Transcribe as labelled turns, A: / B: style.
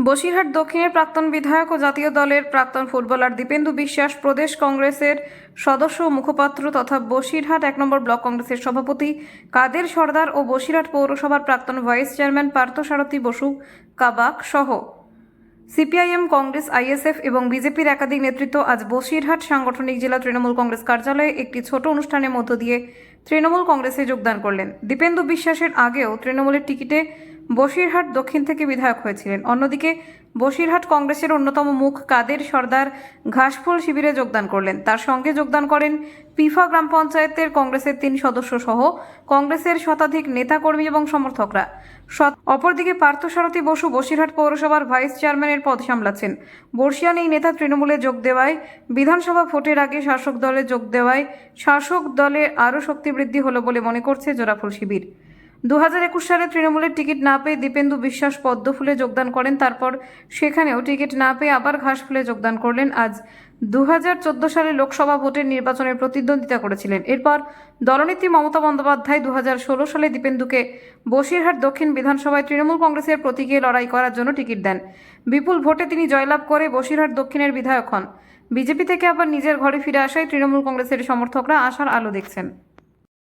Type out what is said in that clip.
A: বসিরহাট দক্ষিণের প্রাক্তন বিধায়ক ও জাতীয় দলের প্রাক্তন ফুটবলার দীপেন্দু বিশ্বাস প্রদেশ কংগ্রেসের সদস্য ও মুখপাত্র তথা বসিরহাট ১ নম্বর ব্লক কংগ্রেসের সভাপতি কাদের সর্দার ও বসিরহাট পৌরসভার প্রাক্তন ভাইস চেয়ারম্যান পার্থসারথী বসু কাবাক সহ সিপিআইএম, কংগ্রেস, আইএসএফ এবং বিজেপির একাধিক নেতৃত্ব আজ বসিরহাট সাংগঠনিক জেলা তৃণমূল কংগ্রেস কার্যালয়ে একটি ছোট অনুষ্ঠানের মধ্য দিয়ে তৃণমূল কংগ্রেসে যোগদান করলেন। দীপেন্দু বিশ্বাসের আগেও তৃণমূলের টিকিটে বসিরহাট দক্ষিণ থেকে বিধায়ক হয়েছিলেন। অন্যদিকে বসিরহাট কংগ্রেসের অন্যতম মুখ কাদের সর্দার ঘাসফুল শিবিরে যোগদান করলেন। তার সঙ্গে যোগদান করেন পিফা গ্রাম পঞ্চায়েতের কংগ্রেসের ৩ সদস্য সহ কংগ্রেসের শতাধিক নেতাকর্মী এবং সমর্থকরা। অপরদিকে পার্থসারথী বসু বসিরহাট পৌরসভার ভাইস চেয়ারম্যানের পদ সামলাচ্ছেন। বর্ষিয়ান এই নেতা তৃণমূলে যোগ দেওয়ায় বিধানসভা ভোটের আগে শাসক দলে যোগ দেওয়ায় শাসক দলে আরও শক্তি বৃদ্ধি হলো বলে মনে করছে জোড়াফুল শিবির। ২০২১ সালে তৃণমূলের টিকিট না পেয়ে দীপেন্দু বিশ্বাস পদ্মফুলে যোগদান করেন। তারপর সেখানেও টিকিট না পেয়ে আবার ঘাসফুলে যোগদান করলেন। আজ ২০১৪ সালে লোকসভা ভোটের নির্বাচনের প্রতিদ্বন্দ্বিতা করেছিলেন। এরপর দলনেত্রী মমতা বন্দ্যোপাধ্যায় ২০১৬ সালে দীপেন্দুকে বসিরহাট দক্ষিণ বিধানসভায় তৃণমূল কংগ্রেসের প্রতীকে লড়াই করার জন্য টিকিট দেন। বিপুল ভোটে তিনি জয়লাভ করে বসিরহাট দক্ষিণের বিধায়ক হন। বিজেপি থেকে আবার নিজের ঘরে ফিরে আসায় তৃণমূল কংগ্রেসের সমর্থকরা আশার আলো দেখছেন।